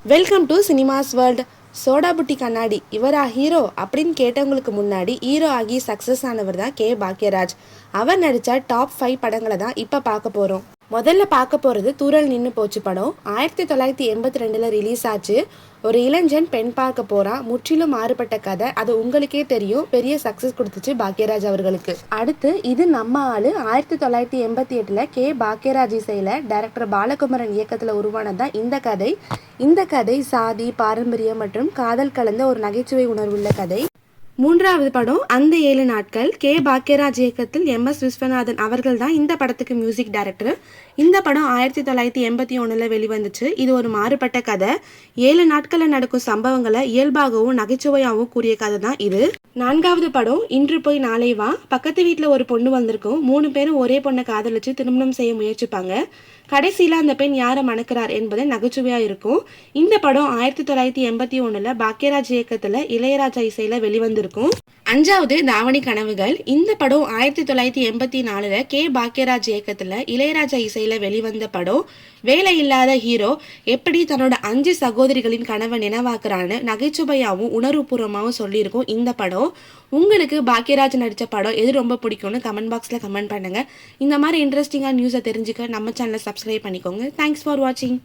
Welcome to cinemas world. Soda புட்டி கண்ணாடி இவரா hero அப்படின்னு கேட்டவங்களுக்கு முன்னாடி ஹீரோ ஆகி சக்ஸஸ் ஆனவர் தான் கே பாக்யராஜ். அவர் நடித்த டாப் 5 படங்களை தான் இப்போ பார்க்க போகிறோம். முதல்ல பார்க்க போகிறது தூரல் நின்று போச்சு படம். 1982 ரிலீஸ் ஆச்சு. ஒரு இளைஞன் பெண் பார்க்க போகிறான். முற்றிலும் மாறுபட்ட கதை. அது உங்களுக்கே தெரியும், பெரிய சக்ஸஸ் கொடுத்துச்சு பாக்யராஜ் அவர்களுக்கு. அடுத்து இது நம்ம ஆளு. 1988 கே பாக்யராஜ் இசையில் டைரக்டர் பாலகுமாரன் இயக்கத்தில் உருவானதான் இந்த கதை. இந்த கதை சாதி, பாரம்பரியம் மற்றும் காதல் கலந்த ஒரு நகைச்சுவை உணர்வுள்ள கதை. மூன்றாவது படம் அந்த 7 நாட்கள். கே பாக்யராஜ் இயக்கத்தில் MS விஸ்வநாதன் அவர்கள் தான் இந்த படத்துக்கு மியூசிக் டைரக்டர். இந்த படம் 1981 வெளிவந்துச்சு. இது ஒரு மாறுபட்ட கதை. 7 நாட்களில் நடக்கும் சம்பவங்களை இயல்பாகவும் நகைச்சுவையாகவும் கூறிய கதை தான் இது. நான்காவது படம் இன்று போய் நாளை வா. பக்கத்து வீட்டில் ஒரு பொண்ணு வந்திருக்கும். 3 பேரும் ஒரே பொண்ணை காதலிச்சு திருமணம் செய்ய முயற்சிப்பாங்க. கடைசியில் அந்த பெண் யாரை மணக்கிறார் என்பதை நகைச்சுவையாக இருக்கும். இந்த படம் 1981 பாக்யராஜ் இயக்கத்தில் இளையராஜா இசையில் வெளிவந்திருக்கும். அஞ்சாவது தாவணி கனவுகள். இந்த படம் 1984 கே பாக்யராஜ் இயக்கத்தில் இளையராஜா இசையில் வெளிவந்த படம். வேலை இல்லாத ஹீரோ எப்படி தன்னோட 5 சகோதரிகளின் கனவை நினைவாக்குறான்னு நகைச்சுவையாகவும் உணர்வுபூர்வமாகவும் சொல்லியிருக்கும் இந்த படம். உங்களுக்கு பாக்யராஜ் நடித்த படம் எது ரொம்ப பிடிக்கும்னு கமெண்ட் பாக்ஸில் கமெண்ட் பண்ணுங்கள். இந்த மாதிரி இன்ட்ரெஸ்டிங்காக நியூஸை தெரிஞ்சுக்க நம்ம சேனலை சப்ஸ்கிரைப் பண்ணிக்கோங்க. தேங்க்ஸ் ஃபார் வாட்சிங்.